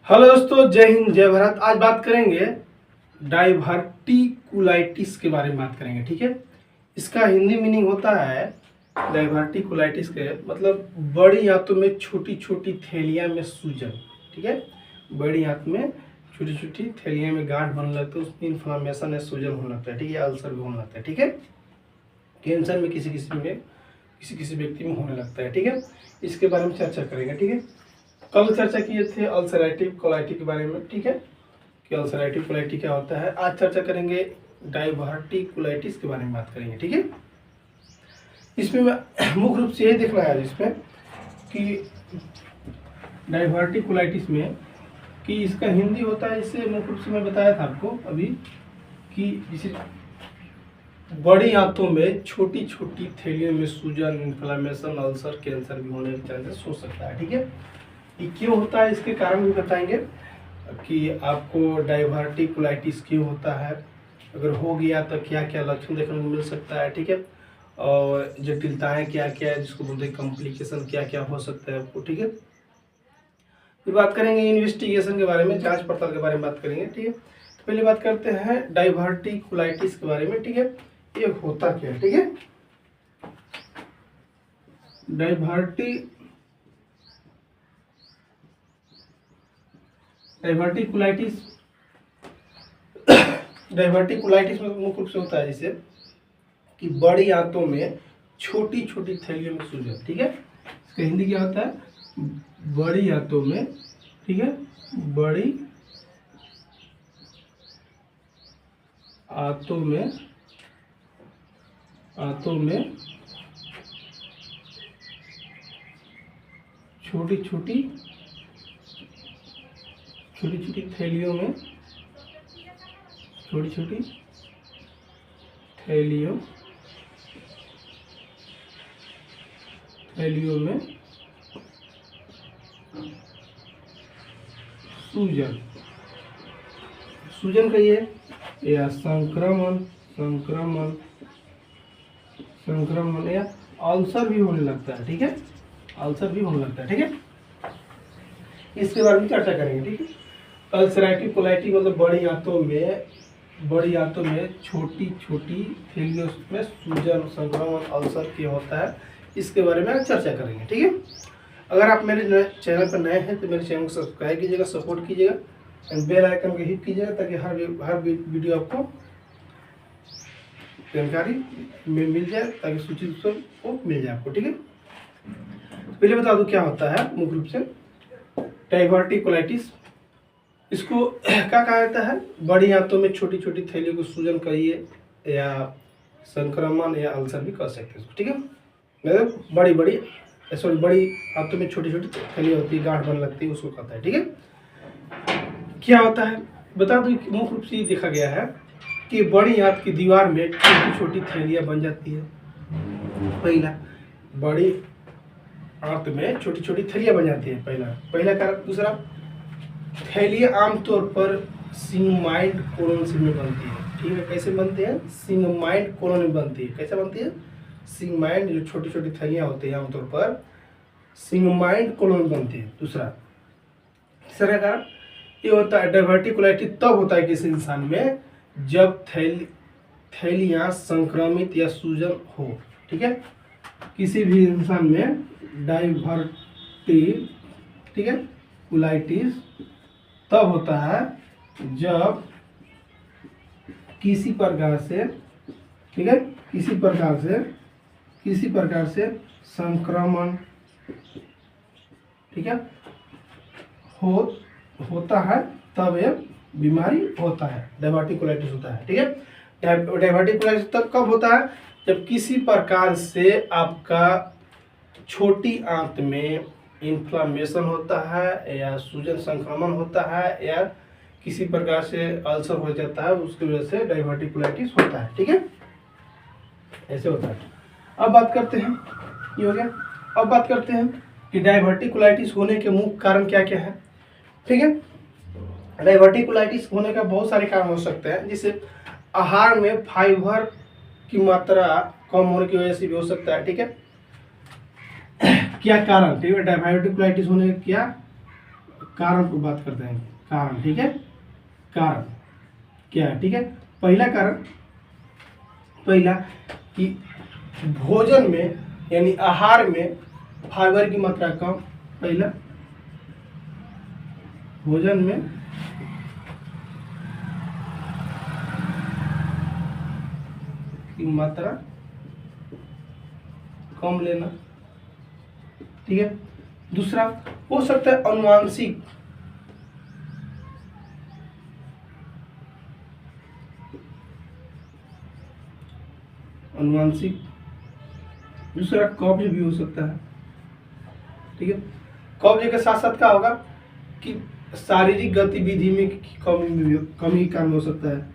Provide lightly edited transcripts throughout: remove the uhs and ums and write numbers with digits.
Hello दोस्तों, जय हिंद जय भारत। आज बात करेंगे डाइवर्टिकुलाइटिस के बारे में बात करेंगे। ठीक है, इसका हिंदी मीनिंग होता है डाइवर्टिकुलाइटिस के मतलब बड़ी आंतों में छोटी छोटी थैलियां में सूजन। ठीक है, बड़ी आंत में छोटी छोटी थैलियां में गांठ बनने लगता है, उसमें इन्फ्लामेशन या सूजन होने लगता है। ठीक है, अल्सर भी होने लगता है। ठीक है, कैंसर में किसी किसी व्यक्ति में होने लगता है। ठीक है, इसके बारे में चर्चा करेंगे। ठीक है, कल चर्चा किए थे अल्सरेटिव कोलाइटिस के बारे में। ठीक है, कि अल्सरेटिव कोलाइटिस क्या होता है। आज चर्चा करेंगे डाइवर्टिकुलाइटिस के बारे में बात करेंगे। ठीक है, इसमें मुख्य रूप से ये देखना है इसमें कि डाइवर्टिकुलाइटिस में कि इसका हिंदी होता है, इससे मुख्य रूप से मैं बताया था आपको अभी कि जिसे बड़ी आंतों में छोटी छोटी थैलियों में सूजन, इन्फ्लामेशन, अल्सर, कैंसर भी होने के चांसेस हो सकता है। ठीक है, ये क्यों होता है इसके कारण भी बताएंगे कि आपको डाइवर्टिकुलाइटिस क्यों होता है, अगर हो गया तो क्या क्या लक्षण देखने को मिल सकता है। ठीक है, और जटिलताएं क्या क्या है, जिसको बोलते हैं कॉम्प्लिकेशन क्या क्या हो सकता है आपको। ठीक है, फिर बात करेंगे इन्वेस्टिगेशन के बारे में, जांच पड़ताल के बारे में बात करेंगे। ठीक है, तो पहले बात करते हैं डाइवर्टिकुलाइटिस के बारे में। ठीक है, ये होता क्या है। ठीक है, डाइवर्टिकुलाइटिस में मुख्य रूप से होता है जैसे कि बड़ी आंतों में छोटी छोटी थैलियों में सूजन। ठीक है, इसका हिंदी क्या होता है, बड़ी आंतों में। ठीक है, बड़ी आंतों में छोटी छोटी थैलियों में सूजन कहिए या संक्रमण या अल्सर भी होने लगता है। ठीक है, अल्सर भी होने लगता है। ठीक है, इसके बारे में चर्चा करेंगे। ठीक है, अल्सरेटिव कोलाइटिस मतलब बड़ी आंतों में छोटी छोटी थैलियों में सूजन, संक्रमण, अल्सर क्या होता है, इसके बारे में आज चर्चा करेंगे। ठीक है, अगर आप मेरे चैनल पर नए हैं तो मेरे चैनल को सब्सक्राइब कीजिएगा, सपोर्ट कीजिएगा एंड बेल आइकन को हिट कीजिएगा ताकि हर वीडियो आपको जानकारी में मिल जाए, ताकि सूचित को मिल जाए आपको। ठीक है, पहले बता दूं क्या होता है मुख्य रूप से डाइवर्टिकुलाइटिस। इसको क्या कहा जाता है, बड़ी आंतों में छोटी छोटी थैलियों को सूजन कहिए या संक्रमण या अल्सर भी कह सकते हैं इसको। ठीक है, मतलब बड़ी आंतों में छोटी छोटी थैलियां होती है, गांठ बन लगती है, उसको कहता है। ठीक है, क्या होता है बता दो, मुख्य रूप से ये देखा गया है कि बड़ी आंत की दीवार में छोटी छोटी थैलियां बन जाती है। पहला, बड़ी आंत में छोटी छोटी थैलियां बन जाती है, पहला कारण। दूसरा, थैलियां आमतौर पर सिग्माइड कोलोन में बनती है। ठीक है, कैसे बनते हैं, सिग्माइड कोलोन में बनती है। कैसे बनती है, सिग्माइड जो छोटी छोटी थैलियां होती है आमतौर पर सिग्माइड कोलोन में बनती है। तीसरा कारण ये होता है डाइवर्टिकुलाइटिस तब होता है किसी इंसान में जब थैलियां संक्रमित या सूजन हो। ठीक है, किसी भी इंसान में डाइवर्टिकुलाइटिस तब होता है जब किसी प्रकार से, ठीक है, किसी प्रकार से संक्रमण, ठीक है, होता है, तब ये बीमारी होता है, डाइवर्टिकुलाइटिस होता है। ठीक है, डाइवर्टिकुलाइटिस तब कब होता है, जब किसी प्रकार से आपका छोटी आंत में इन्फ्लामेशन होता है या सूजन, संक्रमण होता है या किसी प्रकार से अल्सर हो जाता है, उसकी वजह से डाइवर्टिकुलाइटिस होता है। ठीक है, ऐसे होता है। अब बात करते हैं, ये हो गया। अब बात करते हैं कि डाइवर्टिकुलाइटिस होने के मुख्य कारण क्या क्या है। ठीक है, डाइवर्टिकुलाइटिस होने का बहुत सारे कारण हो सकते हैं, जैसे आहार में फाइबर की मात्रा कम होने की वजह से भी हो सकता है। ठीक है, क्या कारण, ठीक है, डाइवर्टिकुलाइटिस होने का क्या कारण को बात करते हैं, कारण, ठीक है। कारण क्या है, ठीक है। पहला कारण, पहला कि भोजन में यानी आहार में फाइबर की मात्रा कम। पहला, भोजन में की मात्रा कम लेना, ठीक है। दूसरा हो सकता है अनुवांशिक, अनुवांशिक। दूसरा कब्ज भी हो सकता है, ठीक है। कब्ज के साथ साथ क्या होगा कि शारीरिक गतिविधि में कमी कारण हो सकता है।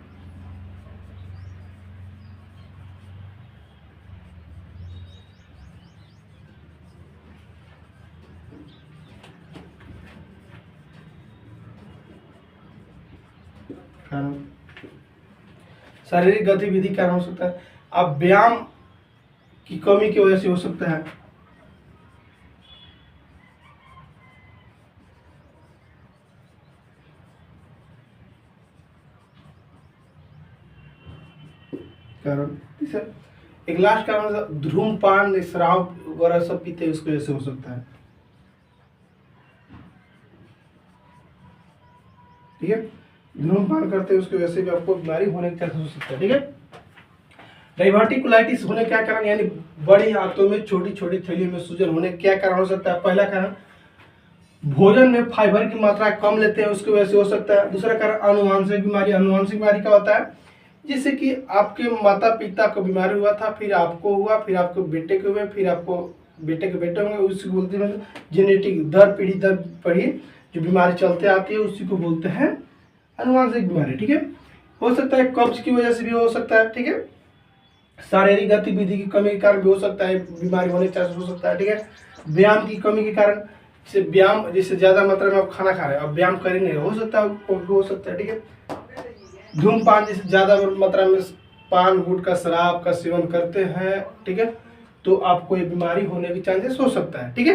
कारण शारीरिक गतिविधि कारण हो सकता है। अब व्यायाम की कमी की वजह से हो सकता है। कारण तीसरा, एक लास्ट कारण धूम्रपान, शराब वगैरह सब पीते हैं, उसकी वजह से हो सकता है, ठीक है। धूम्रपान करते हैं उसकी वजह से भी आपको बीमारी होने के चांसेस हो सकता है, ठीक है। डाइवर्टिकुलाइटिस होने क्या कारण, यानी बड़ी आंतों में छोटी छोटी थैलियों में सूजन होने क्या कारण हो सकता है। पहला कारण भोजन में फाइबर की मात्रा कम लेते हैं, उसकी वजह से हो सकता है। दूसरा कारण अनुवांशिक बीमारी। अनुवांशिक बीमारी क्या होता है, जैसे कि आपके माता पिता को बीमारी हुआ था, फिर आपको हुआ, फिर आपको बेटे को हुए, फिर आपको बेटे के बेटे होंगे, उसी को बोलते हैं जेनेटिक, दर पीढ़ी दर पीढ़ी जो बीमारी चलते आती है उसी को बोलते हैं अनुवांशिक बीमारी, ठीक है। हो सकता है कब्ज की वजह से भी हो सकता है, ठीक है। शारीरिक गतिविधि की कमी के कारण भी हो सकता है, बीमारी होने के चांसेस हो सकता है, ठीक है। व्यायाम की कमी के कारण, जैसे व्यायाम, जैसे ज्यादा मात्रा में आप खाना खा रहे हैं, अब व्यायाम कर ही नहीं, हो सकता है, ठीक है। धूम्रपान, जैसे ज्यादा मात्रा में पान गुटखा शराब का सेवन करते हैं, ठीक है, तो आपको ये बीमारी होने के चांसेस हो सकता है, ठीक है।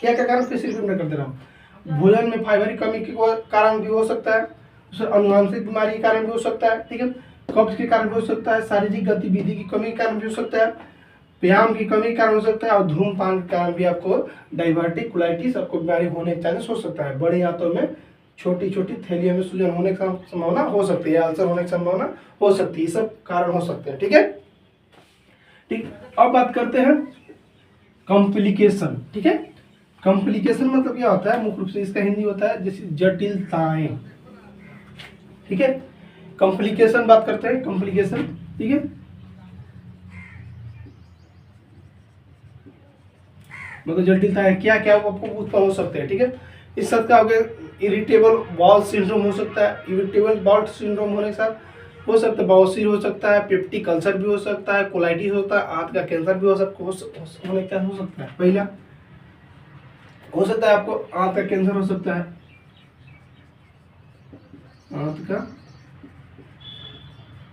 क्या क्या कारण, फिर सिर्फ मैं कर दे रहा हूँ। भोजन में फाइबर की कमी के कारण भी हो सकता है, अनुवांशिक बीमारी के कारण भी हो सकता है, ठीक है। कब्ज के कारण भी हो सकता है, शारीरिक गतिविधि की कमी के कारण भी हो सकता है, व्यायाम की कमी के कारण हो सकता है, और धूम्रपान के कारण भी आपको डाइवर्टिकुलाइटिस, आपको बीमारी होने के चांसेस हो सकता है। बड़ी आंतों में छोटी छोटी थैलियों में सूजन होने की संभावना हो सकती है, अल्सर होने की संभावना हो सकती है, सब कारण हो सकते हैं, ठीक है। ठीक, अब बात करते हैं कॉम्प्लिकेशन, ठीक है। कॉम्प्लिकेशन मतलब क्या होता है, मुख्य रूप से इसका हिंदी होता है जैसे जटिलताएं, ठीक है। कॉम्प्लिकेशन बात करते हैं, कॉम्प्लिकेशन, ठीक है। मतलब जटिलताएं क्या क्या आपको उत्पन्न हो सकते हैं, ठीक है। इस सब का आगे इरिटेबल बाउल सिंड्रोम हो सकता है। इरिटेबल बाउल सिंड्रोम होने के साथ हो सकता है बवासीर हो सकता है, पेप्टिक अल्सर भी हो सकता है, कोलाइटिस होता है, आंत का कैंसर भी हो सकता है। पहला हो सकता है आपको आंत का कैंसर हो सकता है, आंत का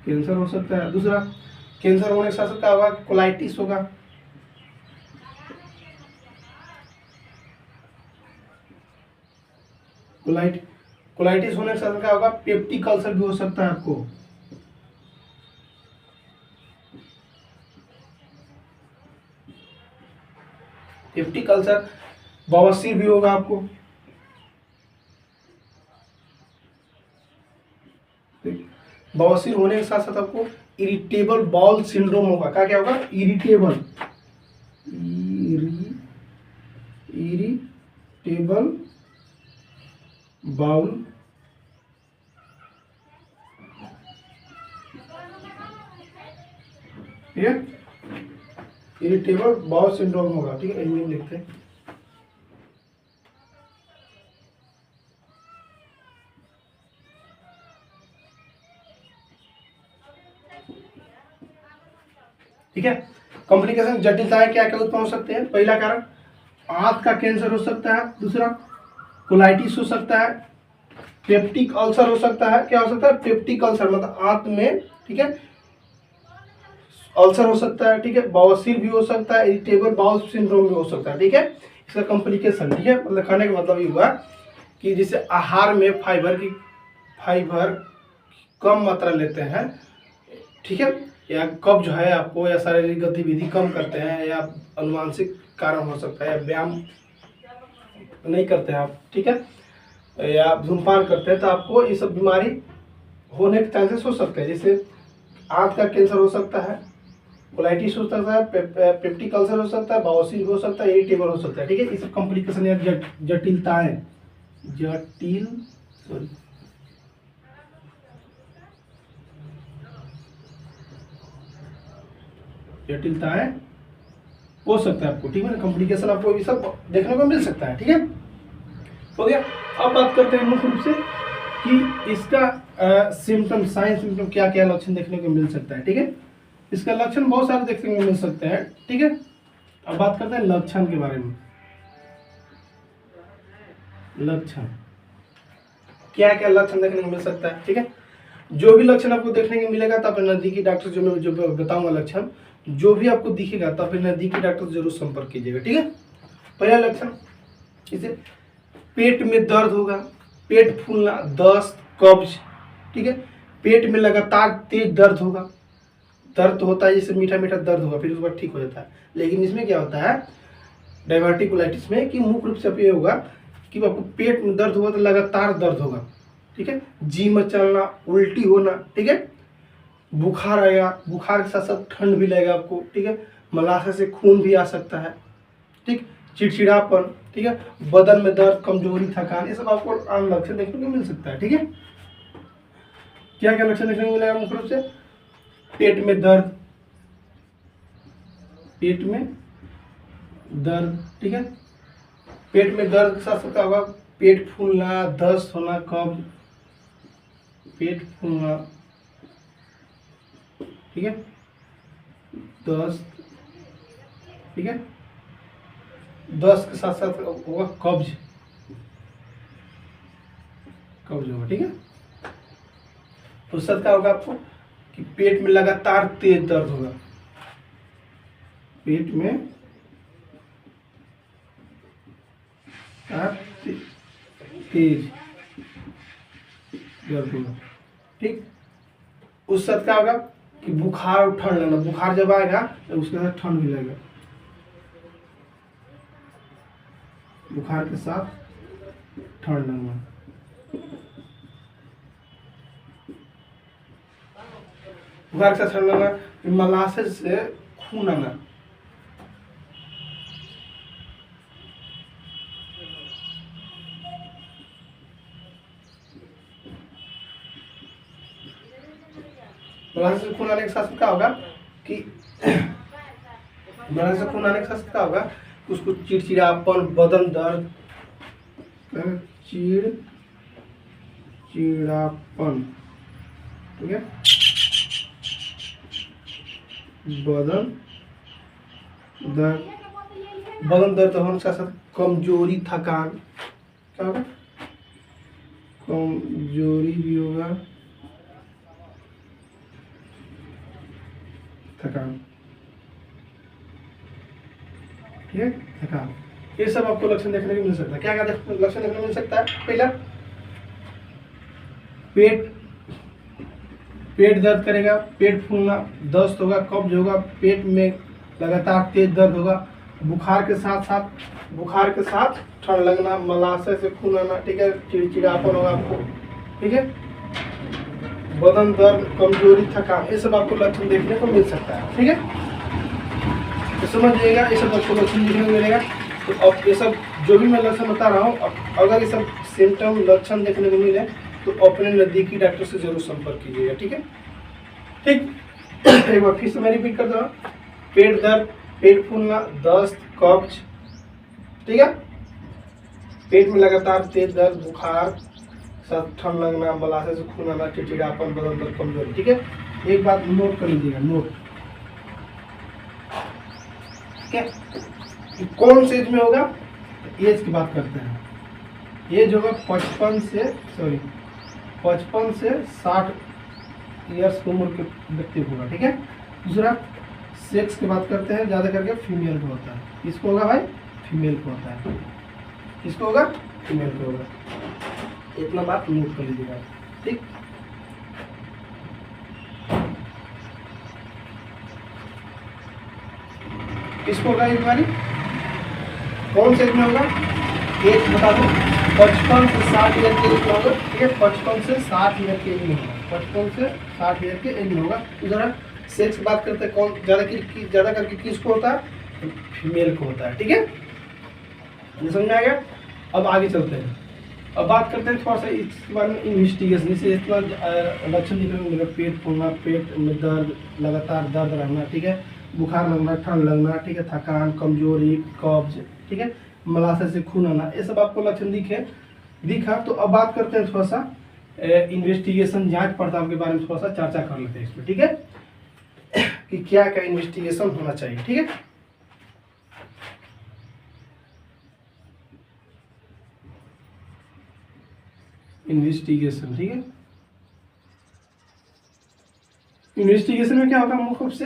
कैंसर हो सकता है। दूसरा, कैंसर होने के साथ क्या होगा, कोलाइटिस होगा। कोलाइटिस होने के साथ क्या होगा, पेप्टिक अल्सर भी हो सकता है आपको। पेप्टिक अल्सर, बवासीर भी होगा आपको। बवासीर होने के साथ साथ आपको इरिटेबल बाउल सिंड्रोम होगा। क्या क्या होगा, इरिटेबल बाउल ठीक है, इरिटेबल बाउल सिंड्रोम होगा, ठीक है। इंग्लिश लिखते हैं, ठीक है। कॉम्प्लिकेशन, जटिलताएं क्या क्या उत्पन्न हो सकते हैं। पहला कारण आंत का कैंसर हो सकता है। दूसरा, कोलाइटिस हो सकता है, पेप्टिक अल्सर हो सकता है। क्या हो सकता है, पेप्टिक अल्सर मतलब आंत में, ठीक है, अल्सर हो सकता है, ठीक है। बवासीर भी हो सकता है, इरिटेबल बाउल सिंड्रोम भी हो सकता है, ठीक है। इसका कॉम्प्लिकेशन, ठीक है, मतलब कहने का मतलब ये हुआ कि जैसे आहार में फाइबर कम मात्रा लेते हैं, ठीक है, या कब्ज है आपको, या शारीरिक गतिविधि कम करते हैं, या अनुवांशिक कारण हो सकता है, या व्यायाम नहीं करते हैं आप, ठीक है, या धूमपान करते हैं, तो आपको ये सब बीमारी होने के चांसेस हो सकते हैं। जैसे आंत का कैंसर हो सकता है, कोलाइटिस हो सकता है, पेप्टिक अल्सर हो सकता है, बवासीर हो सकता है, इरिटेबल हो सकता है, ठीक है। ये सब कॉम्प्लिकेशन या जटिलताएं जटिलताएं हो सकता है आपको, ठीक है ना, कॉम्प्लिकेशन आपको ये सब देखने को मिल सकता है, ठीक है, हो गया। अब बात करते हैं मुख्य रूप से कि इसका सिम्टम, साइन सिम्टम क्या क्या लक्षण देखने को मिल सकता है, ठीक है। इसका लक्षण बहुत सारे देखने को मिल सकते हैं, ठीक है। अब बात करते हैं लक्षण के बारे में। लक्षण क्या क्या लक्षण देखने को मिल सकता है, ठीक है। जो भी लक्षण आपको देखने को मिलेगा तो अपने नजदीकी डॉक्टर जो बताऊंगा लक्षण, जो भी आपको दिखेगा तो अपने नजदीकी डॉक्टर से जरूर संपर्क कीजिएगा, ठीक है। पहला लक्षण, जैसे पेट में दर्द होगा, पेट फूलना, दस्त, कब्ज, ठीक है। पेट में लगातार तेज दर्द होगा, दर्द होता है जैसे मीठा मीठा दर्द होगा, फिर उसके बाद ठीक हो जाता है। लेकिन इसमें क्या होता है डायवर्टिकुलाइटिस में कि मुख्य रूप से ये होगा कि आपको पेट में दर्द होगा तो लगातार दर्द होगा, ठीक है। जी मचलना, उल्टी होना, ठीक है। बुखार आएगा, बुखार के साथ साथ ठंड भी लगेगा आपको, ठीक है। मलाशय से खून भी आ सकता है, ठीक। चिड़चिड़ापन, ठीक है। बदन में दर्द, कमजोरी, थकान, ये सब आपको आम लक्षण देखने को मिल सकता है, ठीक है। क्या क्या लक्षण देखने को मिलेगा मुख्य रूप से? पेट में दर्द, पेट में दर्द, ठीक है। पेट में दर्द के साथ क्या होगा? पेट फूलना, दस्त होना, कब्ज, पेट फूलना, ठीक है, दस्त, ठीक है। दस्त के साथ साथ होगा कब्ज, कब्ज होगा, ठीक है। उसके साथ क्या होगा आपको कि पेट में लगातार तेज दर्द होगा, पेट में तेज दर्द होगा, ठीक। उस साथ क्या होगा कि बुखार और ठंड लगना, बुखार जब आएगा तो उसके साथ ठंड भी लगेगा, बुखार के साथ ठंड लगना, बुखार के साथ ठंड लगना, मलाशय से खून आना, मलाशय से खून आने के साथ क्या होगा कि मलाशय से खून आने के साथ क्या होगा, उसको चिड़चिड़ापन, बदन दर्द, चिड़चिड़ापन, ठीक है, बदन दर्द होने के साथ कमजोरी, थकान, क्या होगा? कमजोरी भी होगा, थकान, ठीक है, थकान। ये सब आपको लक्षण देखने को मिल सकता है। क्या क्या लक्षण देखने को मिल सकता है? पहला, पेट दर्द करेगा, पेट फूलना, दस्त होगा, कब्ज होगा, पेट में लगातार तेज दर्द होगा, बुखार के साथ ठंड लगना, मलाशय से खून आना, ठीक है, चिड़चिड़ापन होगा आपको, ठीक है, बदन दर्द, कमजोरी, थकान, ये सब आपको लक्षण देखने को मिल सकता है, ठीक है। तो समझिएगा, ये सब आपको लक्षण देखने को मिलेगा। तो अब ये सब जो भी मैं लक्षण बता रहा हूँ, अगर ये सब सिम्टम, लक्षण देखने को मिले तो अपने नजदीकी डॉक्टर से जरूर संपर्क कीजिएगा, ठीक है, ठीक। एक बार फिर से मैं रिपीट कर दे रहा हूँ, पेट दर्द, पेट फूलना, दस्त, कब्ज, ठीक है, पेट में लगातार तेज दर्द, बुखार, साथ ठंड लगना, मलाशय से खून आना, चिड़चिड़ापन, बदन दर्द, कमजोरी, ठीक है। एक बात नोट कर लीजिएगा, नोट, ठीक है। कौन से एज में होगा? एज की बात करते हैं। एज होगा 55 से 60 ईयर्स की उम्र के व्यक्ति होगा, ठीक है। दूसरा, सेक्स की बात करते हैं, ज़्यादा करके फीमेल को होता है। किसको होगा भाई? फीमेल को होता है। किसको होगा? फीमेल को होगा। इतना बात नोट कर लीजिएगा, ठीक। किसको होगा ये बीमारी, कौन से एज में होगा, एज बता दो, 55 से 60 ईयर के एज में होगा, ठीक है। 55 से 60 ईयर के एज में होगा, 55 से 60 ईयर के एज में होगा। इधर सेक्स की बात करते हैं, कौन ज़्यादा करके किसको होता है, फीमेल को होता है, ठीक है। ये समझ में आ गया। अब आगे चलते हैं, अब बात करते हैं थोड़ा सा इसके बारे में इन्वेस्टिगेशन। जैसे इतना लक्षण दिख रहे हैं, पेट फूलना, पेट में दर्द, लगातार दर्द रहना, ठीक है, बुखार लगना, ठंड लगना, ठीक है, थकान, कमजोरी, कब्ज, ठीक है, मलाशय से खून आना, ये सब आपको लक्षण दिखा। तो अब बात करते हैं थोड़ा सा इन्वेस्टिगेशन, जांच पड़ताल के बारे में थोड़ा सा चर्चा कर लेते हैं इसमें, ठीक है, कि क्या क्या इन्वेस्टिगेशन होना चाहिए, ठीक है। इन्वेस्टिगेशन, ठीक है। इन्वेस्टिगेशन में क्या होगा मुख्य रूप से,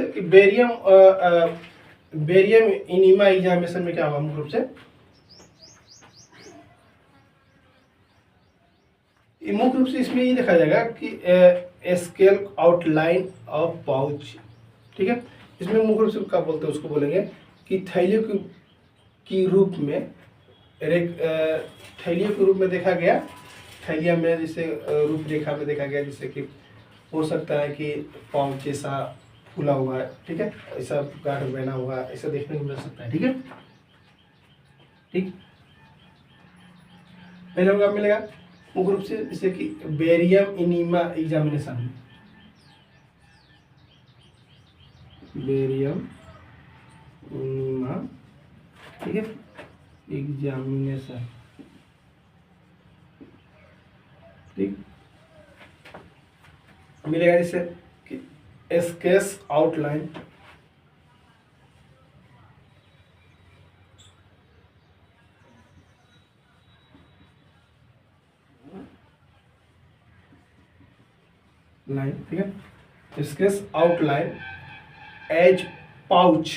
बेरियम इनिमा एग्जामिनेशन में क्या होगा मुख्य रूप से, मुख्य रूप से इसमें ये देखा जाएगा कि स्केल आउटलाइन ऑफ पाउच, ठीक है। इसमें मुख्य रूप से क्या बोलते हैं, उसको बोलेंगे कि थैलियों की रूप में थैलियों के रूप में देखा गया, थैलिया में जैसे रूपरेखा में देखा गया, जैसे कि हो सकता है कि पाउच जैसा फूला हुआ है, ठीक है, ऐसा गाढ़ बना हुआ है, ऐसा देखने को मिल सकता है, ठीक है, ठीक। पहले होगा मिलेगा मुख्य रूप से जैसे कि barium enema examination, barium enema, ठीक है, एग्जामिनेशन, ठीक, मिलेगा जैसे कि स्केच आउटलाइन, लाइन, ठीक है, स्केच आउटलाइन एज पाउच,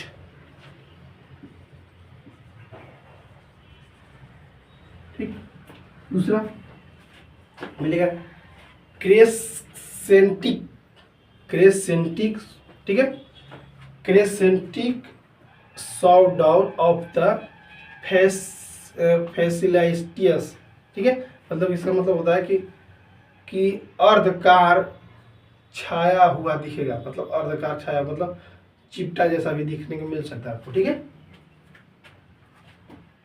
ठीक। दूसरा मिलेगा क्रेसेंटिक, ठीक है, क्रेसेंटिक सॉर्ट आउट ऑफ द फैसिलाइटियस, ठीक है, मतलब इसका मतलब होता है कि अर्धकार छाया हुआ दिखेगा, मतलब अर्धकार छाया मतलब चिपटा जैसा भी दिखने को मिल सकता है आपको, ठीक है।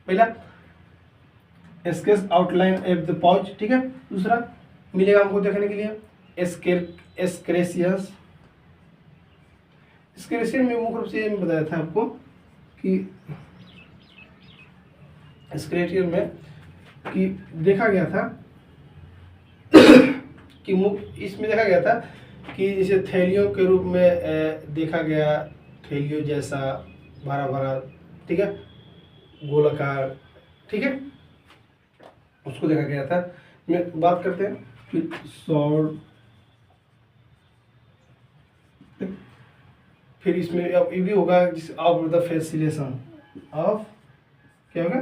पहला sketch outline of the pouch, ठीक है। दूसरा मिलेगा हमको देखने के लिए स्क्रेसियस, स्क्रेसियस में मुख्य रूप से ये बताया था आपको कि स्क्रेसियस में कि देखा गया था कि इसमें देखा गया था कि जैसे थैलियों के रूप में देखा गया, थैलियों जैसा भरा भरा, ठीक है, गोलाकार, ठीक है, उसको देखा गया था। मैं बात करते हैं कि सॉर्ट, फिर इसमें ये भी होगा जिस ऑफ द फैसिलेशन ऑफ, क्या होगा,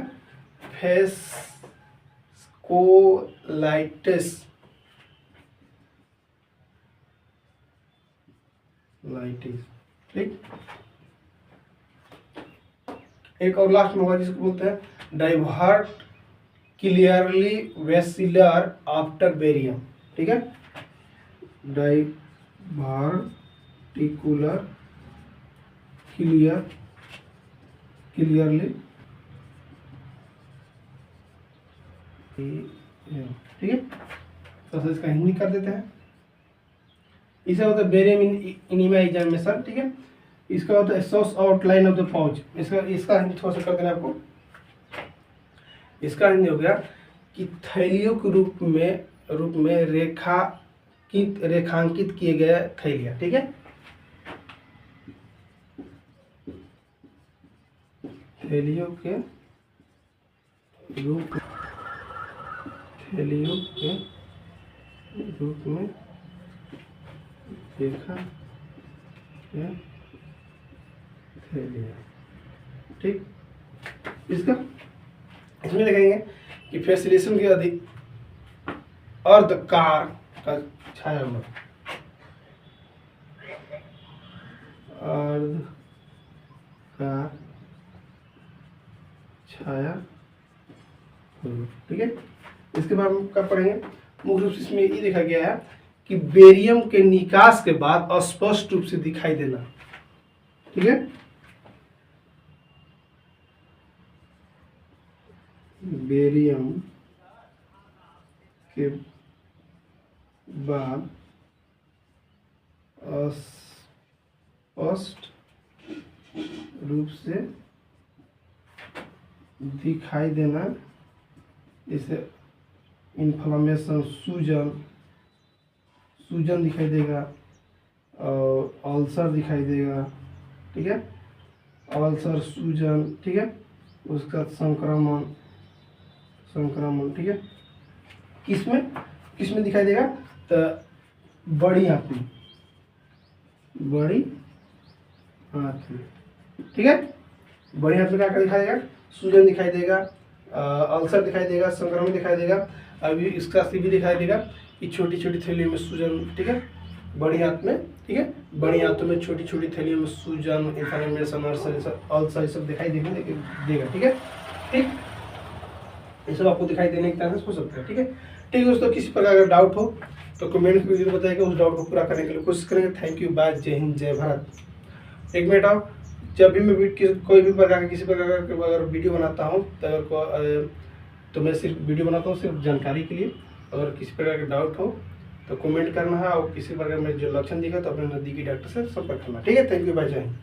फेस्कोलाइटिस, ठीक। एक और लास्ट में होगा जिसको बोलते हैं divert clearly basilar after barium, ठीक है, डाइवर्टिकुलर क्लियरली, ठीक है, तो इसका हिंदी कर देते हैं। इसे होता है बेरियम इनिमा एग्जामिनेशन, ठीक है। इसका होता है source outline of the pouch, इसका हिंदी थोड़ा सा कर देना आपको। इसका हिंदी हो गया कि थैलियों के रूप में रेखांकित किए गए थैलियाँ, ठीक है, थैलियों के रूप में देखा गया थैलियाँ, ठीक। इसमें देखेंगे कि फैसिलेशन के अर्धकार का छाया हुआ, अर्धकार छाया हुआ। ठीक है, इसके बाद हम क्या पढ़ेंगे, मुख्य रूप से इसमें ये देखा गया है कि बेरियम के निकास के बाद स्पष्ट रूप से दिखाई देना। ठीक है, बेरियम के बाद स्पष्ट रूप से दिखाई देना, इसे इन्फ्लामेशन, सूजन दिखाई देगा और अल्सर दिखाई देगा। ठीक है, अल्सर, सूजन। ठीक है, उसका संक्रमण। ठीक है, किसमें दिखाई देगा, तो बड़ी आंत में, ठीक है, बड़ी आंत में क्या दिखाई देगा, सूजन दिखाई देगा, अल्सर दिखाई देगा, संक्रमण दिखाई देगा। अभी इसका भी दिखाई देगा कि छोटी छोटी थैलियों में सूजन। ठीक है, बड़ी आंत में। ठीक है, बड़ी आंतों में छोटी छोटी थैलियों में सूजन, इन्फ्लेमेशन, अल्सर सब दिखाई देगा। ठीक है, ठीक, ये सब आपको दिखाई देने की तरह से हो सकता है। ठीक है, ठीक दोस्तों, किसी प्रकार का डाउट हो तो कमेंट में जरूर बताइएगा, उस डाउट को पूरा करने के लिए कोशिश करेंगे। थैंक यू, बाय, जय हिंद, जय भारत। एक मिनट आओ, जब भी मैं कोई भी प्रकार का किसी प्रकार का अगर वीडियो बनाता हूँ तो मैं सिर्फ वीडियो बनाता हूँ सिर्फ जानकारी के लिए। अगर किसी प्रकार का डाउट हो तो कमेंट करना है, और किसी प्रकार में जो लक्षण दिखा तो अपने नज़दीकी डॉक्टर से संपर्क करना। ठीक है, थैंक यू, बाय, जय हिंद।